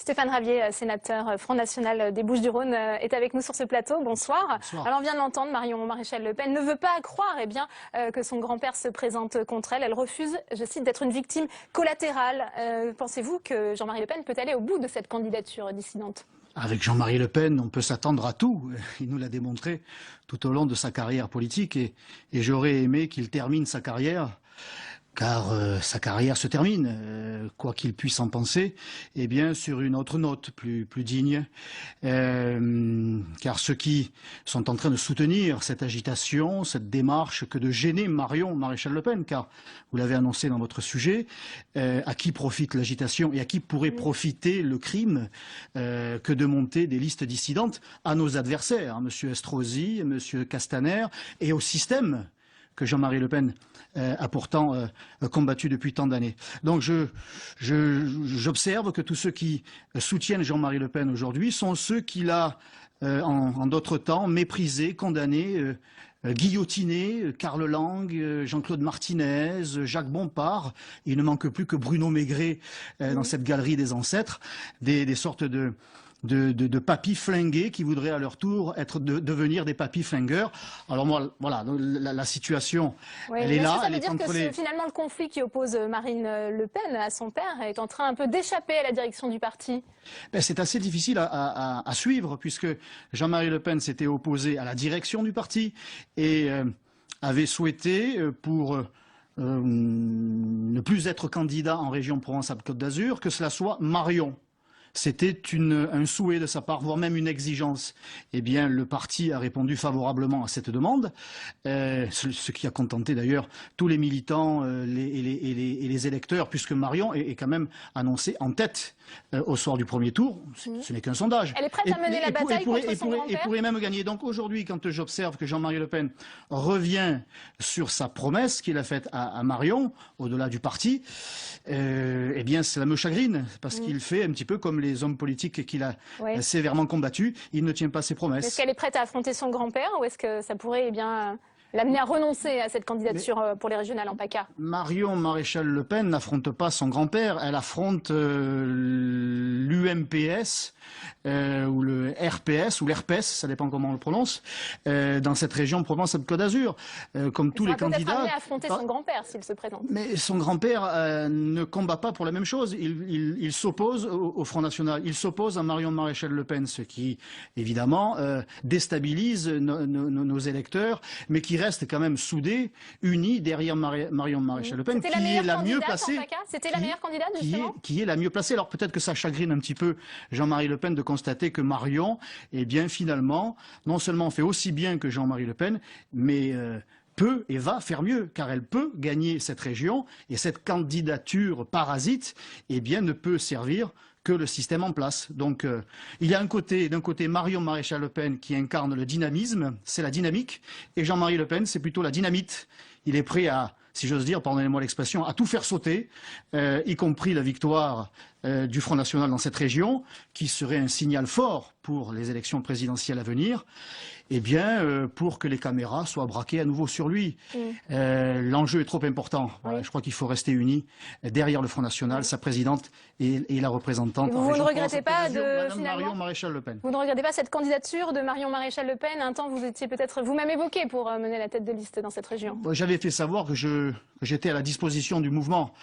Stéphane Ravier, sénateur Front National des Bouches-du-Rhône, est avec nous sur ce plateau. Bonsoir. Bonsoir. Alors on vient de l'entendre, Marion Maréchal Le Pen ne veut pas croire que son grand-père se présente contre elle. Elle refuse, je cite, d'être une victime collatérale. Pensez-vous que Jean-Marie Le Pen peut aller au bout de cette candidature dissidente ? Avec Jean-Marie Le Pen, on peut s'attendre à tout. Il nous l'a démontré tout au long de sa carrière politique et j'aurais aimé qu'il termine sa carrière, car sa carrière se termine, quoi qu'il puisse en penser, eh bien sur une autre note, plus digne. Car ceux qui sont en train de soutenir cette agitation, cette démarche que de gêner Marion Maréchal Le Pen, car vous l'avez annoncé dans votre sujet, à qui profite l'agitation et à qui pourrait profiter le crime que de monter des listes dissidentes à nos adversaires, M. Estrosi, M. Castaner et au système que Jean-Marie Le Pen a pourtant combattu depuis tant d'années. Donc j'observe que tous ceux qui soutiennent Jean-Marie Le Pen aujourd'hui sont ceux qu'il a, en d'autres temps, méprisés, condamnés, guillotinés, Karl Lang, Jean-Claude Martinez, Jacques Bompard. Il ne manque plus que Bruno Maigret dans cette galerie des ancêtres, des sortes de papis flingués qui voudraient à leur tour devenir des papis flingueurs. Alors moi, voilà, la situation, oui, elle est là. Ça veut dire que finalement le conflit qui oppose Marine Le Pen à son père est en train un peu d'échapper à la direction du parti. Ben, c'est assez difficile à suivre puisque Jean-Marie Le Pen s'était opposé à la direction du parti et avait souhaité pour ne plus être candidat en région Provence-Alpes-Côte d'Azur que cela soit Marion. C'était un souhait de sa part, voire même une exigence. Eh bien, le parti a répondu favorablement à cette demande, ce qui a contenté d'ailleurs tous les militants et les électeurs, puisque Marion est quand même annoncée en tête au soir du premier tour. Ce n'est qu'un sondage. Elle est prête à mener la bataille contre son grand-père. Et pourrait même gagner. Donc aujourd'hui, quand j'observe que Jean-Marie Le Pen revient sur sa promesse qu'il a faite à Marion, au-delà du parti, eh bien, cela me chagrine, parce qu'il fait un petit peu comme les hommes politiques qu'il a sévèrement combattus. Il ne tient pas ses promesses. Est-ce qu'elle est prête à affronter son grand-père ou est-ce que ça pourrait l'amener à renoncer à cette candidature pour les régionales en PACA? Marion Maréchal Le Pen n'affronte pas son grand-père, elle affronte l'UMPS ou le RPS ou l'RPS, ça dépend comment on le prononce, dans cette région Provence-Alpes-Côte d'Azur. Comme tous les candidats. Elle sera affronter son grand-père s'il se présente. Mais son grand-père ne combat pas pour la même chose. Il s'oppose au Front National. Il s'oppose à Marion Maréchal Le Pen, ce qui évidemment déstabilise nos électeurs, mais qui reste quand même soudés, unis derrière Marion Maréchal Le Pen, qui est la mieux placée. C'était la meilleure candidate, justement. Qui est la mieux placée. Alors peut-être que ça chagrine un petit peu Jean-Marie Le Pen de constater que Marion, eh bien finalement, non seulement fait aussi bien que Jean-Marie Le Pen, mais peut et va faire mieux, car elle peut gagner cette région, et cette candidature parasite, eh bien, ne peut servir que le système en place. Donc il y a d'un côté Marion Maréchal Le Pen qui incarne le dynamisme, c'est la dynamique, et Jean-Marie Le Pen c'est plutôt la dynamite. Il est prêt à, si j'ose dire, pardonnez-moi l'expression, à tout faire sauter, y compris la victoire du Front National dans cette région, qui serait un signal fort pour les élections présidentielles à venir, eh bien, pour que les caméras soient braquées à nouveau sur lui. L'enjeu est trop important. Voilà, je crois qu'il faut rester unis derrière le Front National, sa présidente et la représentante. Vous ne regrettez pas Marion Maréchal Le Pen. Vous ne regrettez pas cette candidature de Marion Maréchal Le Pen? Un temps, vous étiez peut-être vous-même évoqué pour mener la tête de liste dans cette région. J'avais fait savoir que j'étais à la disposition du mouvement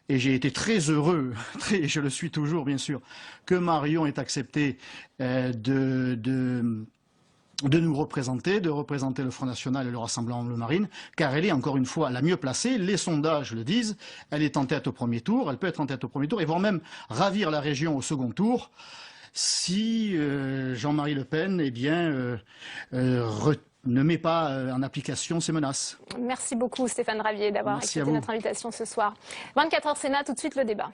et j'ai été très heureux, et je le suis toujours bien sûr, que Marion ait accepté de nous représenter, de représenter le Front National et le Rassemblement Bleu Marine, car elle est encore une fois la mieux placée, les sondages le disent, elle est en tête au premier tour, elle peut être en tête au premier tour, et voire même ravir la région au second tour, si Jean-Marie Le Pen, eh bien, ne met pas en application ces menaces. Merci beaucoup Stéphane Ravier d'avoir accepté notre invitation ce soir. 24h Sénat, tout de suite le débat.